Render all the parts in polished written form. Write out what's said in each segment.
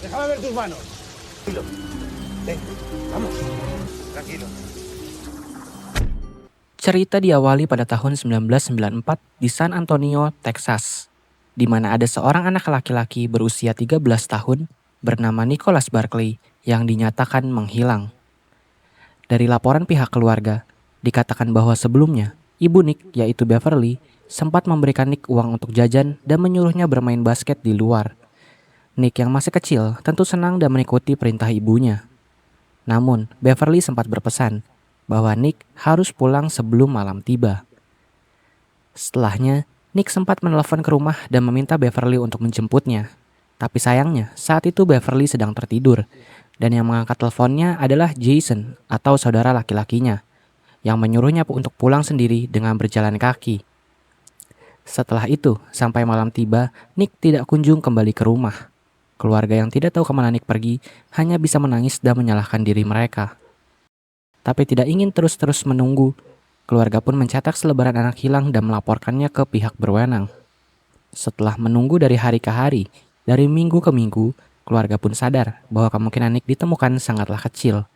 Déjame ver tus manos. Tranquilo. Ven, vamos. Tranquilo. Cerita diawali pada tahun 1994 di San Antonio, Texas, di mana ada seorang anak laki-laki berusia 13 tahun bernama Nicholas Barkley yang dinyatakan menghilang. Dari laporan pihak keluarga, dikatakan bahwa sebelumnya, ibu Nick yaitu Beverly sempat memberikan Nick uang untuk jajan dan menyuruhnya bermain basket di luar. Nick yang masih kecil tentu senang dan mengikuti perintah ibunya. Namun, Beverly sempat berpesan bahwa Nick harus pulang sebelum malam tiba. Setelahnya, Nick sempat menelpon ke rumah dan meminta Beverly untuk menjemputnya. Tapi sayangnya, saat itu Beverly sedang tertidur, dan yang mengangkat teleponnya adalah Jason atau saudara laki-lakinya, yang menyuruhnya untuk pulang sendiri dengan berjalan kaki. Setelah itu, sampai malam tiba, Nick tidak kunjung kembali ke rumah. Keluarga yang tidak tahu kemana Nick pergi hanya bisa menangis dan menyalahkan diri mereka. Tapi tidak ingin terus-terus menunggu, keluarga pun mencetak selebaran anak hilang dan melaporkannya ke pihak berwenang. Setelah menunggu dari hari ke hari, dari minggu ke minggu, keluarga pun sadar bahwa kemungkinan Nick ditemukan sangatlah kecil.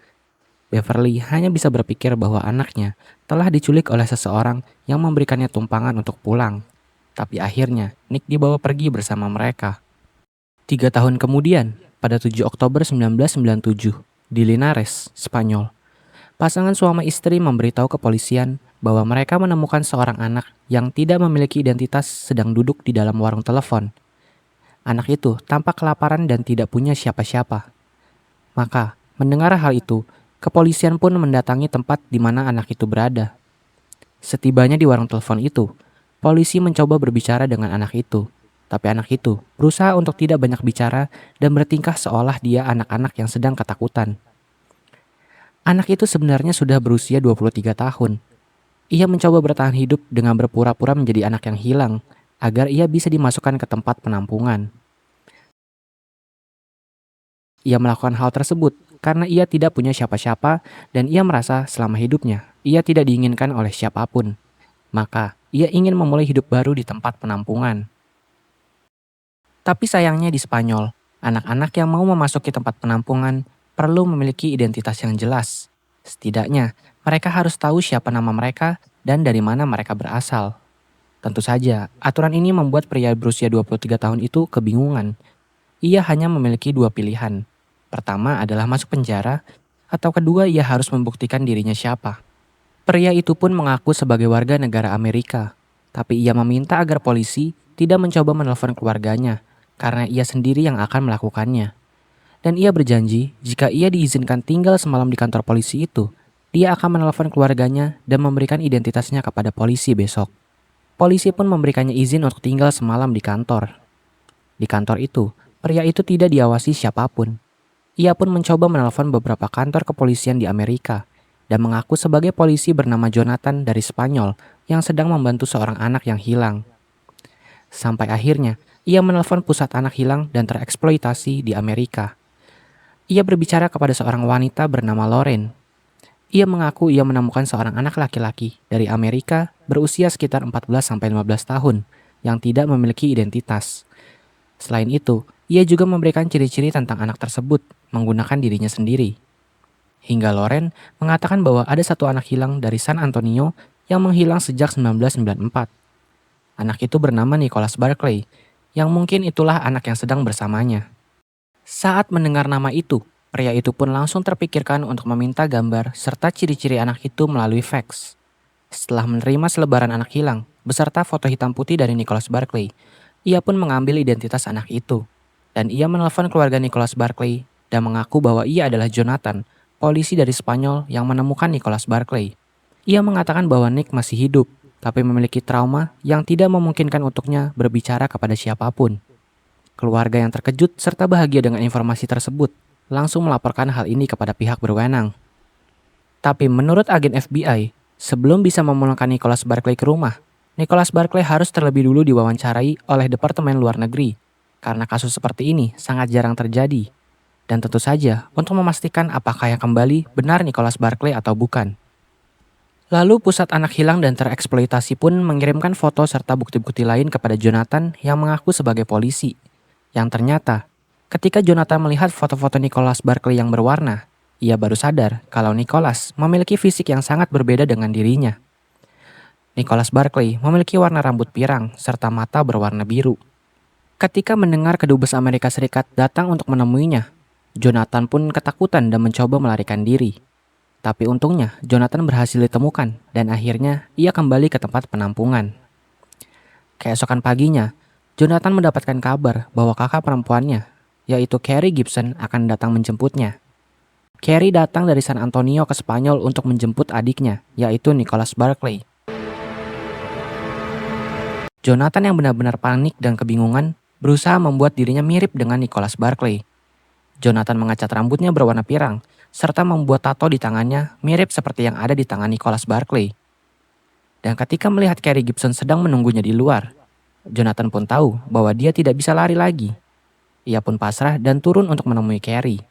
Beverly hanya bisa berpikir bahwa anaknya telah diculik oleh seseorang yang memberikannya tumpangan untuk pulang. Tapi akhirnya, Nick dibawa pergi bersama mereka. 3 tahun kemudian, pada 7 Oktober 1997, di Linares, Spanyol, pasangan suami istri memberitahu kepolisian bahwa mereka menemukan seorang anak yang tidak memiliki identitas sedang duduk di dalam warung telepon. Anak itu tampak kelaparan dan tidak punya siapa-siapa. Maka, mendengar hal itu, kepolisian pun mendatangi tempat di mana anak itu berada. Setibanya di warung telepon itu, polisi mencoba berbicara dengan anak itu. Tapi anak itu berusaha untuk tidak banyak bicara dan bertingkah seolah dia anak-anak yang sedang ketakutan. Anak itu sebenarnya sudah berusia 23 tahun. Ia mencoba bertahan hidup dengan berpura-pura menjadi anak yang hilang agar ia bisa dimasukkan ke tempat penampungan. Ia melakukan hal tersebut karena ia tidak punya siapa-siapa dan ia merasa selama hidupnya ia tidak diinginkan oleh siapapun. Maka ia ingin memulai hidup baru di tempat penampungan. Tapi sayangnya di Spanyol, anak-anak yang mau memasuki tempat penampungan perlu memiliki identitas yang jelas. Setidaknya, mereka harus tahu siapa nama mereka dan dari mana mereka berasal. Tentu saja, aturan ini membuat pria berusia 23 tahun itu kebingungan. Ia hanya memiliki dua pilihan. Pertama adalah masuk penjara, atau kedua ia harus membuktikan dirinya siapa. Pria itu pun mengaku sebagai warga negara Amerika, tapi ia meminta agar polisi tidak mencoba menelpon keluarganya, karena ia sendiri yang akan melakukannya. Dan ia berjanji jika ia diizinkan tinggal semalam di kantor polisi itu, dia akan menelpon keluarganya dan memberikan identitasnya kepada polisi besok. Polisi pun memberikannya izin untuk tinggal semalam di kantor. Di kantor itu, pria itu tidak diawasi siapapun. Ia pun mencoba menelpon beberapa kantor kepolisian di Amerika dan mengaku sebagai polisi bernama Jonathan dari Spanyol yang sedang membantu seorang anak yang hilang. Sampai akhirnya, ia menelpon pusat anak hilang dan tereksploitasi di Amerika. Ia berbicara kepada seorang wanita bernama Lauren. Ia mengaku ia menemukan seorang anak laki-laki dari Amerika berusia sekitar 14-15 tahun yang tidak memiliki identitas. Selain itu, ia juga memberikan ciri-ciri tentang anak tersebut menggunakan dirinya sendiri. Hingga Lauren mengatakan bahwa ada satu anak hilang dari San Antonio yang menghilang sejak 1994. Anak itu bernama Nicholas Barkley, yang mungkin itulah anak yang sedang bersamanya. Saat mendengar nama itu, pria itu pun langsung terpikirkan untuk meminta gambar serta ciri-ciri anak itu melalui fax. Setelah menerima selebaran anak hilang, beserta foto hitam putih dari Nicholas Barkley, ia pun mengambil identitas anak itu. Dan ia menelpon keluarga Nicholas Barkley dan mengaku bahwa ia adalah Jonathan, polisi dari Spanyol yang menemukan Nicholas Barkley. Ia mengatakan bahwa Nick masih hidup, tapi memiliki trauma yang tidak memungkinkan untuknya berbicara kepada siapapun. Keluarga yang terkejut serta bahagia dengan informasi tersebut langsung melaporkan hal ini kepada pihak berwenang. Tapi menurut agen FBI, sebelum bisa memulangkan Nicholas Barkley ke rumah, Nicholas Barkley harus terlebih dulu diwawancarai oleh Departemen Luar Negeri, karena kasus seperti ini sangat jarang terjadi. Dan tentu saja untuk memastikan apakah yang kembali benar Nicholas Barkley atau bukan. Lalu pusat anak hilang dan tereksploitasi pun mengirimkan foto serta bukti-bukti lain kepada Jonathan yang mengaku sebagai polisi. Yang ternyata, Ketika Jonathan melihat foto-foto Nicholas Barkley yang berwarna, ia baru sadar kalau Nicholas memiliki fisik yang sangat berbeda dengan dirinya. Nicholas Barkley memiliki warna rambut pirang serta mata berwarna biru. Ketika mendengar kedubes Amerika Serikat datang untuk menemuinya, Jonathan pun ketakutan dan mencoba melarikan diri. Tapi untungnya Jonathan berhasil ditemukan dan akhirnya ia kembali ke tempat penampungan. Keesokan paginya, Jonathan mendapatkan kabar bahwa kakak perempuannya, yaitu Carrie Gibson, akan datang menjemputnya. Carrie datang dari San Antonio ke Spanyol untuk menjemput adiknya, yaitu Nicholas Barkley. Jonathan yang benar-benar panik dan kebingungan berusaha membuat dirinya mirip dengan Nicholas Barkley. Jonathan mengecat rambutnya berwarna pirang, serta membuat tato di tangannya mirip seperti yang ada di tangan Nicholas Barkley. Dan ketika melihat Carrie Gibson sedang menunggunya di luar, Jonathan pun tahu bahwa dia tidak bisa lari lagi. Ia pun pasrah dan turun untuk menemui Carrie.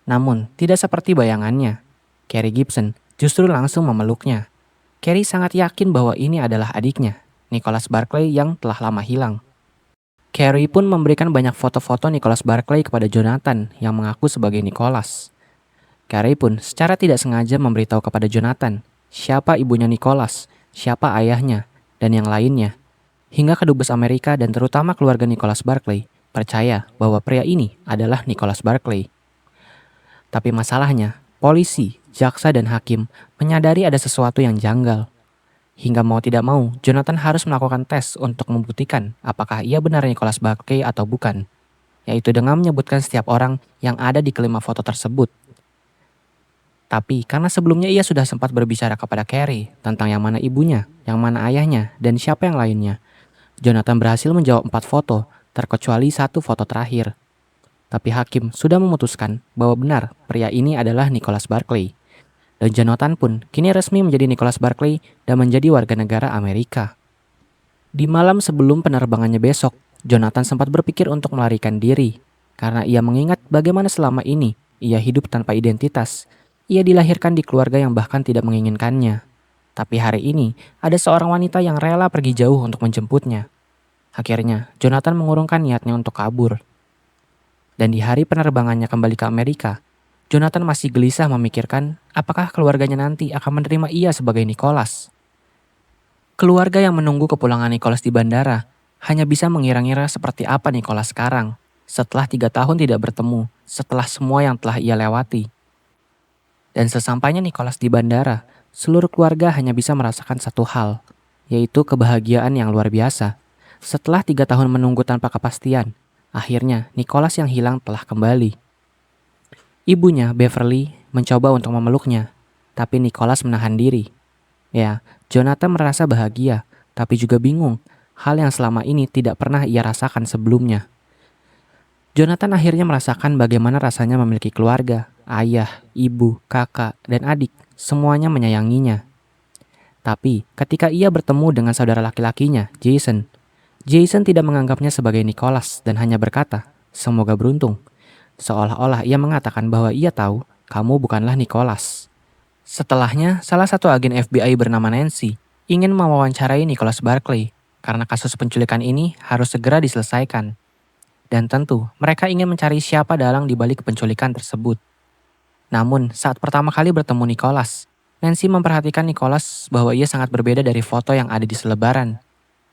Namun, tidak seperti bayangannya. Carrie Gibson justru langsung memeluknya. Carrie sangat yakin bahwa ini adalah adiknya, Nicholas Barkley yang telah lama hilang. Carrie pun memberikan banyak foto-foto Nicholas Barkley kepada Jonathan yang mengaku sebagai Nicholas. Carrie pun secara tidak sengaja memberitahu kepada Jonathan siapa ibunya Nicholas, siapa ayahnya, dan yang lainnya. Hingga kedubes Amerika dan terutama keluarga Nicholas Barkley percaya bahwa pria ini adalah Nicholas Barkley. Tapi masalahnya, polisi, jaksa, dan hakim menyadari ada sesuatu yang janggal. Hingga mau tidak mau, Jonathan harus melakukan tes untuk membuktikan apakah ia benar Nicholas Barkley atau bukan. Yaitu dengan menyebutkan setiap orang yang ada di kelima foto tersebut. Tapi karena sebelumnya ia sudah sempat berbicara kepada Carrie tentang yang mana ibunya, yang mana ayahnya, dan siapa yang lainnya, Jonathan berhasil menjawab 4 foto, terkecuali 1 foto terakhir. Tapi hakim sudah memutuskan bahwa benar pria ini adalah Nicholas Barkley. Dan Jonathan pun kini resmi menjadi Nicholas Barkley dan menjadi warga negara Amerika. Di malam sebelum penerbangannya besok, Jonathan sempat berpikir untuk melarikan diri. Karena ia mengingat bagaimana selama ini ia hidup tanpa identitas. Ia dilahirkan di keluarga yang bahkan tidak menginginkannya. Tapi hari ini ada seorang wanita yang rela pergi jauh untuk menjemputnya. Akhirnya, Jonathan mengurungkan niatnya untuk kabur. Dan di hari penerbangannya kembali ke Amerika, Jonathan masih gelisah memikirkan apakah keluarganya nanti akan menerima ia sebagai Nicholas. Keluarga yang menunggu kepulangan Nicholas di bandara hanya bisa mengira-ngira seperti apa Nicholas sekarang setelah 3 tahun tidak bertemu, setelah semua yang telah ia lewati. Dan sesampainya Nicholas di bandara, seluruh keluarga hanya bisa merasakan satu hal, yaitu kebahagiaan yang luar biasa. Setelah 3 tahun menunggu tanpa kepastian, akhirnya Nicholas yang hilang telah kembali. Ibunya, Beverly, mencoba untuk memeluknya, tapi Nicholas menahan diri. Ya, Jonathan merasa bahagia, tapi juga bingung, hal yang selama ini tidak pernah ia rasakan sebelumnya. Jonathan akhirnya merasakan bagaimana rasanya memiliki keluarga, ayah, ibu, kakak, dan adik, semuanya menyayanginya. Tapi ketika ia bertemu dengan saudara laki-lakinya, Jason tidak menganggapnya sebagai Nicholas dan hanya berkata, "Semoga beruntung." Seolah-olah ia mengatakan bahwa ia tahu kamu bukanlah Nicholas. Setelahnya, salah satu agen FBI bernama Nancy ingin mewawancarai Nicholas Barkley karena kasus penculikan ini harus segera diselesaikan. Dan tentu, mereka ingin mencari siapa dalang di balik penculikan tersebut. Namun, saat pertama kali bertemu Nicholas, Nancy memperhatikan Nicholas bahwa ia sangat berbeda dari foto yang ada di selebaran.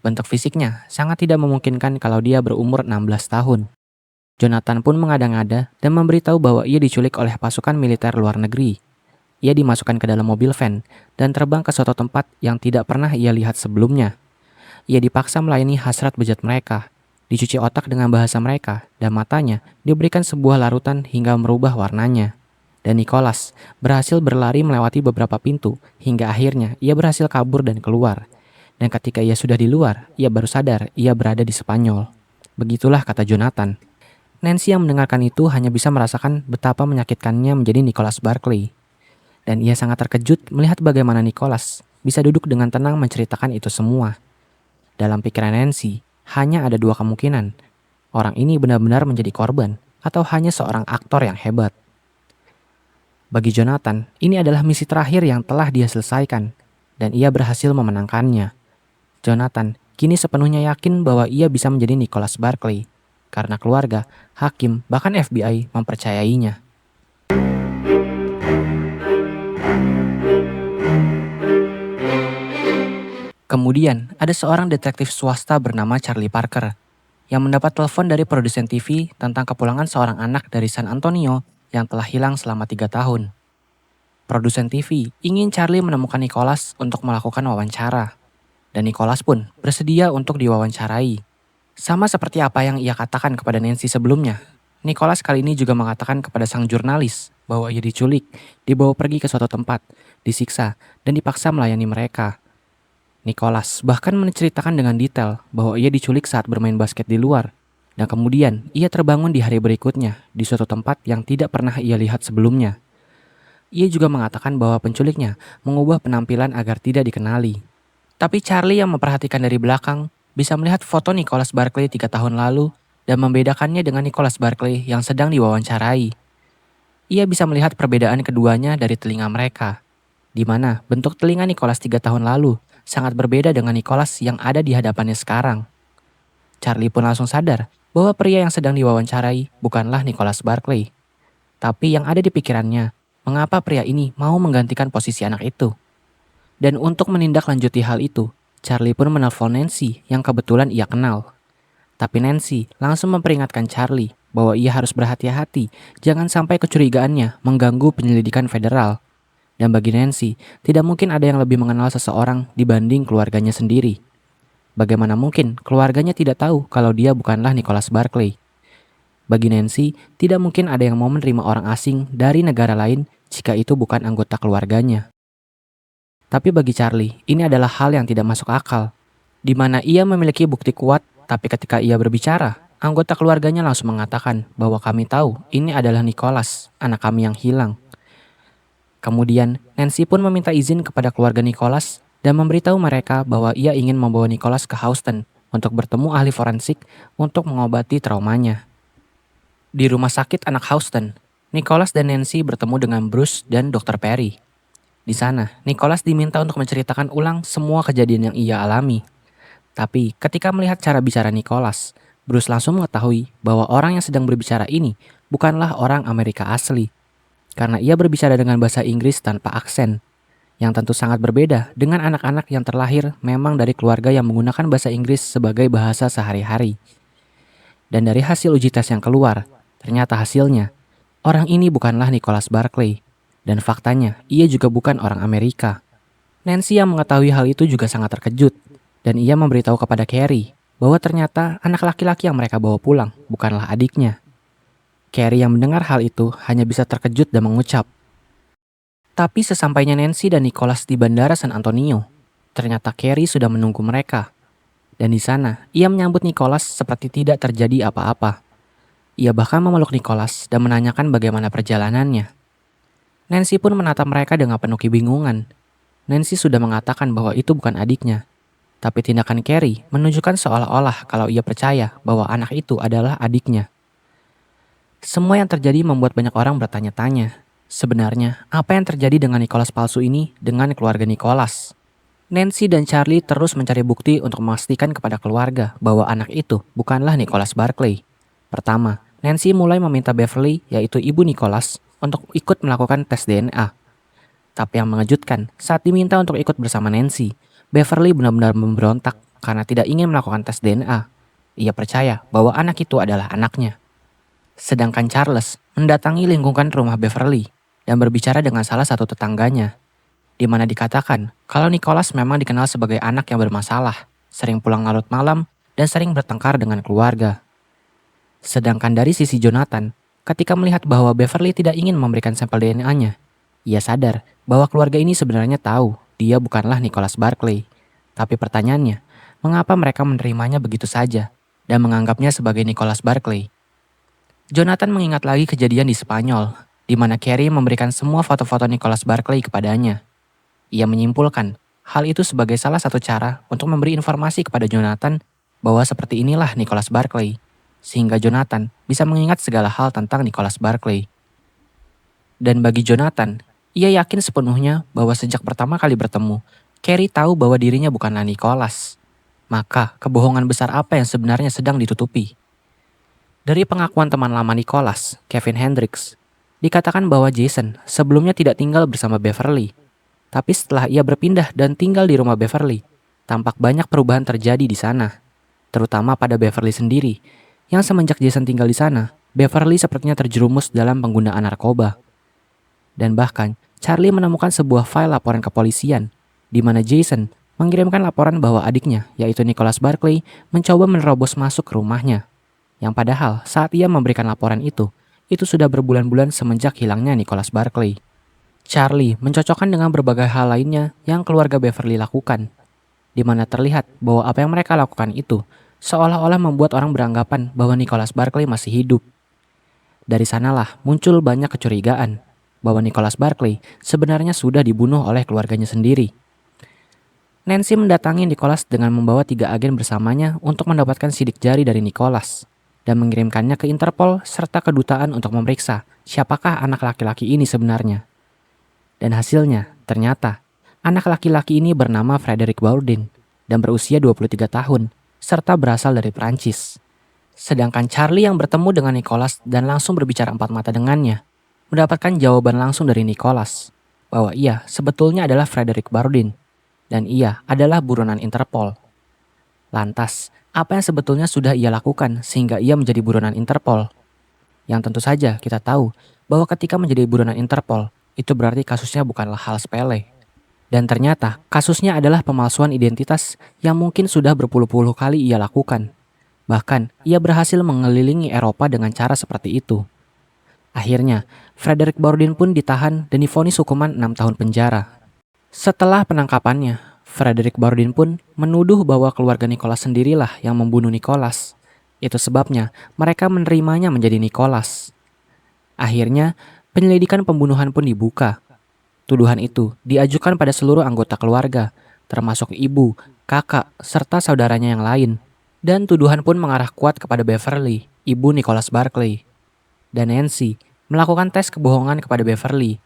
Bentuk fisiknya sangat tidak memungkinkan kalau dia berumur 16 tahun. Jonathan pun mengada-ngada dan memberitahu bahwa ia diculik oleh pasukan militer luar negeri. Ia dimasukkan ke dalam mobil van dan terbang ke suatu tempat yang tidak pernah ia lihat sebelumnya. Ia dipaksa melayani hasrat bejat mereka, dicuci otak dengan bahasa mereka, dan matanya diberikan sebuah larutan hingga merubah warnanya. Dan Nicholas berhasil berlari melewati beberapa pintu hingga akhirnya ia berhasil kabur dan keluar. Dan ketika ia sudah di luar, ia baru sadar ia berada di Spanyol. Begitulah kata Jonathan. Nancy yang mendengarkan itu hanya bisa merasakan betapa menyakitkannya menjadi Nicholas Barkley. Dan ia sangat terkejut melihat bagaimana Nicholas bisa duduk dengan tenang menceritakan itu semua. Dalam pikiran Nancy, hanya ada 2 kemungkinan. Orang ini benar-benar menjadi korban atau hanya seorang aktor yang hebat. Bagi Jonathan, ini adalah misi terakhir yang telah dia selesaikan dan ia berhasil memenangkannya. Jonathan kini sepenuhnya yakin bahwa ia bisa menjadi Nicholas Barkley. karena keluarga, hakim, bahkan FBI mempercayainya. Kemudian, ada seorang detektif swasta bernama Charlie Parker yang mendapat telepon dari produsen TV tentang kepulangan seorang anak dari San Antonio yang telah hilang selama 3 tahun. Produsen TV ingin Charlie menemukan Nicholas untuk melakukan wawancara, dan Nicholas pun bersedia untuk diwawancarai. Sama seperti apa yang ia katakan kepada Nancy sebelumnya, Nicholas kali ini juga mengatakan kepada sang jurnalis bahwa ia diculik, dibawa pergi ke suatu tempat, disiksa, dan dipaksa melayani mereka. Nicholas bahkan menceritakan dengan detail bahwa ia diculik saat bermain basket di luar, dan kemudian ia terbangun di hari berikutnya di suatu tempat yang tidak pernah ia lihat sebelumnya. Ia juga mengatakan bahwa penculiknya mengubah penampilan agar tidak dikenali. Tapi Charlie yang memperhatikan dari belakang bisa melihat foto Nicholas Barkley 3 tahun lalu dan membedakannya dengan Nicholas Barkley yang sedang diwawancarai. Ia bisa melihat perbedaan keduanya dari telinga mereka, di mana bentuk telinga Nicholas 3 tahun lalu sangat berbeda dengan Nicholas yang ada di hadapannya sekarang. Charlie pun langsung sadar bahwa pria yang sedang diwawancarai bukanlah Nicholas Barkley. Tapi yang ada di pikirannya, mengapa pria ini mau menggantikan posisi anak itu? Dan untuk menindaklanjuti hal itu, Charlie pun menelpon Nancy yang kebetulan ia kenal. Tapi Nancy langsung memperingatkan Charlie bahwa ia harus berhati-hati jangan sampai kecurigaannya mengganggu penyelidikan federal. Dan bagi Nancy, tidak mungkin ada yang lebih mengenal seseorang dibanding keluarganya sendiri. Bagaimana mungkin keluarganya tidak tahu kalau dia bukanlah Nicholas Barkley? Bagi Nancy, tidak mungkin ada yang mau menerima orang asing dari negara lain jika itu bukan anggota keluarganya. Tapi bagi Charlie, ini adalah hal yang tidak masuk akal, di mana ia memiliki bukti kuat, tapi ketika ia berbicara, anggota keluarganya langsung mengatakan bahwa kami tahu ini adalah Nicholas, anak kami yang hilang. Kemudian, Nancy pun meminta izin kepada keluarga Nicholas dan memberitahu mereka bahwa ia ingin membawa Nicholas ke Houston untuk bertemu ahli forensik untuk mengobati traumanya. Di rumah sakit anak Houston, Nicholas dan Nancy bertemu dengan Bruce dan Dr. Perry. Di sana, Nicholas diminta untuk menceritakan ulang semua kejadian yang ia alami. Tapi ketika melihat cara bicara Nicholas, Bruce langsung mengetahui bahwa orang yang sedang berbicara ini bukanlah orang Amerika asli. Karena ia berbicara dengan bahasa Inggris tanpa aksen, yang tentu sangat berbeda dengan anak-anak yang terlahir memang dari keluarga yang menggunakan bahasa Inggris sebagai bahasa sehari-hari. Dan dari hasil uji tes yang keluar, ternyata hasilnya, orang ini bukanlah Nicholas Barkley, dan faktanya ia juga bukan orang Amerika. Nancy yang mengetahui hal itu juga sangat terkejut, dan ia memberitahu kepada Carrie bahwa ternyata anak laki-laki yang mereka bawa pulang bukanlah adiknya. Carrie yang mendengar hal itu hanya bisa terkejut dan mengucap. Tapi sesampainya Nancy dan Nicholas di bandara San Antonio, ternyata Carrie sudah menunggu mereka. Dan di sana, ia menyambut Nicholas seperti tidak terjadi apa-apa. Ia bahkan memeluk Nicholas dan menanyakan bagaimana perjalanannya. Nancy pun menatap mereka dengan penuh kebingungan. Nancy sudah mengatakan bahwa itu bukan adiknya. Tapi tindakan Carrie menunjukkan seolah-olah kalau ia percaya bahwa anak itu adalah adiknya. Semua yang terjadi membuat banyak orang bertanya-tanya, sebenarnya apa yang terjadi dengan Nicholas palsu ini dengan keluarga Nicholas? Nancy dan Charlie terus mencari bukti untuk memastikan kepada keluarga bahwa anak itu bukanlah Nicholas Barkley. Pertama, Nancy mulai meminta Beverly, yaitu ibu Nicholas, untuk ikut melakukan tes DNA. Tapi yang mengejutkan, saat diminta untuk ikut bersama Nancy, Beverly benar-benar memberontak karena tidak ingin melakukan tes DNA. Ia percaya bahwa anak itu adalah anaknya. Sedangkan Charles mendatangi lingkungan rumah Beverly dan berbicara dengan salah satu tetangganya, di mana dikatakan kalau Nicholas memang dikenal sebagai anak yang bermasalah, sering pulang larut malam, dan sering bertengkar dengan keluarga. Sedangkan dari sisi Jonathan, ketika melihat bahwa Beverly tidak ingin memberikan sampel DNA-nya, ia sadar bahwa keluarga ini sebenarnya tahu dia bukanlah Nicholas Barkley. Tapi pertanyaannya, mengapa mereka menerimanya begitu saja dan menganggapnya sebagai Nicholas Barkley? Jonathan mengingat lagi kejadian di Spanyol, di mana Carrie memberikan semua foto-foto Nicholas Barkley kepadanya. Ia menyimpulkan hal itu sebagai salah satu cara untuk memberi informasi kepada Jonathan bahwa seperti inilah Nicholas Barkley, sehingga Jonathan bisa mengingat segala hal tentang Nicholas Barkley. Dan bagi Jonathan, ia yakin sepenuhnya bahwa sejak pertama kali bertemu, Carrie tahu bahwa dirinya bukanlah Nicholas. Maka, kebohongan besar apa yang sebenarnya sedang ditutupi? Dari pengakuan teman lama Nicholas, Kevin Hendricks, dikatakan bahwa Jason sebelumnya tidak tinggal bersama Beverly. Tapi setelah ia berpindah dan tinggal di rumah Beverly, tampak banyak perubahan terjadi di sana. Terutama pada Beverly sendiri, yang semenjak Jason tinggal di sana, Beverly sepertinya terjerumus dalam penggunaan narkoba. Dan bahkan, Charlie menemukan sebuah file laporan kepolisian, di mana Jason mengirimkan laporan bahwa adiknya, yaitu Nicholas Barkley, mencoba menerobos masuk ke rumahnya. Yang padahal saat ia memberikan laporan itu sudah berbulan-bulan semenjak hilangnya Nicholas Barkley. Charlie mencocokkan dengan berbagai hal lainnya yang keluarga Beverly lakukan, di mana terlihat bahwa apa yang mereka lakukan itu seolah-olah membuat orang beranggapan bahwa Nicholas Barkley masih hidup. Dari sanalah muncul banyak kecurigaan bahwa Nicholas Barkley sebenarnya sudah dibunuh oleh keluarganya sendiri. Nancy mendatangi Nicholas dengan membawa 3 agen bersamanya untuk mendapatkan sidik jari dari Nicholas dan mengirimkannya ke Interpol serta kedutaan untuk memeriksa siapakah anak laki-laki ini sebenarnya. Dan hasilnya, ternyata anak laki-laki ini bernama Frederick Bourdin dan berusia 23 tahun serta berasal dari Prancis. Sedangkan Charlie yang bertemu dengan Nicholas dan langsung berbicara empat mata dengannya, mendapatkan jawaban langsung dari Nicholas bahwa ia sebetulnya adalah Frederick Bourdin dan ia adalah buronan Interpol. Lantas, apa yang sebetulnya sudah ia lakukan sehingga ia menjadi buronan Interpol? Yang tentu saja kita tahu bahwa ketika menjadi buronan Interpol, itu berarti kasusnya bukanlah hal sepele. Dan ternyata kasusnya adalah pemalsuan identitas yang mungkin sudah berpuluh-puluh kali ia lakukan. Bahkan, ia berhasil mengelilingi Eropa dengan cara seperti itu. Akhirnya, Frederick Bourdin pun ditahan dan divonis hukuman 6 tahun penjara. Setelah penangkapannya, Frederick Bourdin pun menuduh bahwa keluarga Nicholas sendirilah yang membunuh Nicholas. Itu sebabnya mereka menerimanya menjadi Nicholas. Akhirnya, penyelidikan pembunuhan pun dibuka. Tuduhan itu diajukan pada seluruh anggota keluarga, termasuk ibu, kakak, serta saudaranya yang lain. Dan tuduhan pun mengarah kuat kepada Beverly, ibu Nicholas Barkley. Dan Nancy melakukan tes kebohongan kepada Beverly,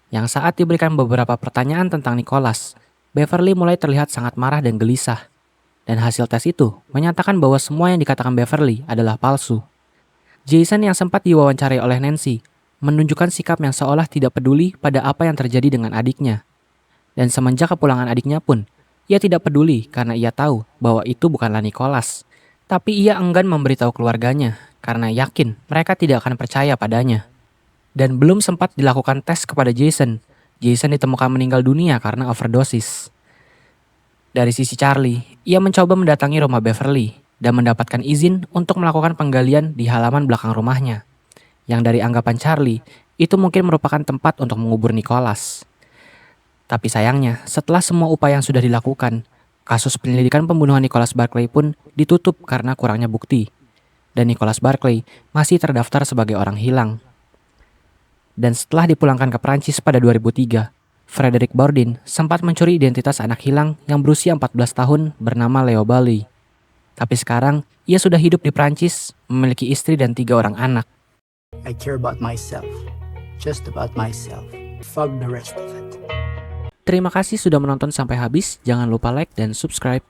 yang saat diberikan beberapa pertanyaan tentang Nicholas, Beverly mulai terlihat sangat marah dan gelisah. Dan hasil tes itu menyatakan bahwa semua yang dikatakan Beverly adalah palsu. Jason yang sempat diwawancarai oleh Nancy menunjukkan sikap yang seolah tidak peduli pada apa yang terjadi dengan adiknya. Dan semenjak kepulangan adiknya pun, ia tidak peduli karena ia tahu bahwa itu bukanlah Nicholas. Tapi ia enggan memberitahu keluarganya karena yakin mereka tidak akan percaya padanya. Dan belum sempat dilakukan tes kepada Jason ditemukan meninggal dunia karena overdosis. Dari sisi Charlie, ia mencoba mendatangi rumah Beverly dan mendapatkan izin untuk melakukan penggalian di halaman belakang rumahnya. Yang dari anggapan Charlie, itu mungkin merupakan tempat untuk mengubur Nicholas. Tapi sayangnya, setelah semua upaya yang sudah dilakukan, kasus penyelidikan pembunuhan Nicholas Barkley pun ditutup karena kurangnya bukti. Dan Nicholas Barkley masih terdaftar sebagai orang hilang. Dan setelah dipulangkan ke Prancis pada 2003, Frederick Bourdin sempat mencuri identitas anak hilang yang berusia 14 tahun bernama Leo Bali. Tapi sekarang, ia sudah hidup di Prancis, memiliki istri dan 3 orang anak. I care about myself, just about myself. Fuck the rest of it. Terima kasih sudah menonton sampai habis, jangan lupa like dan subscribe.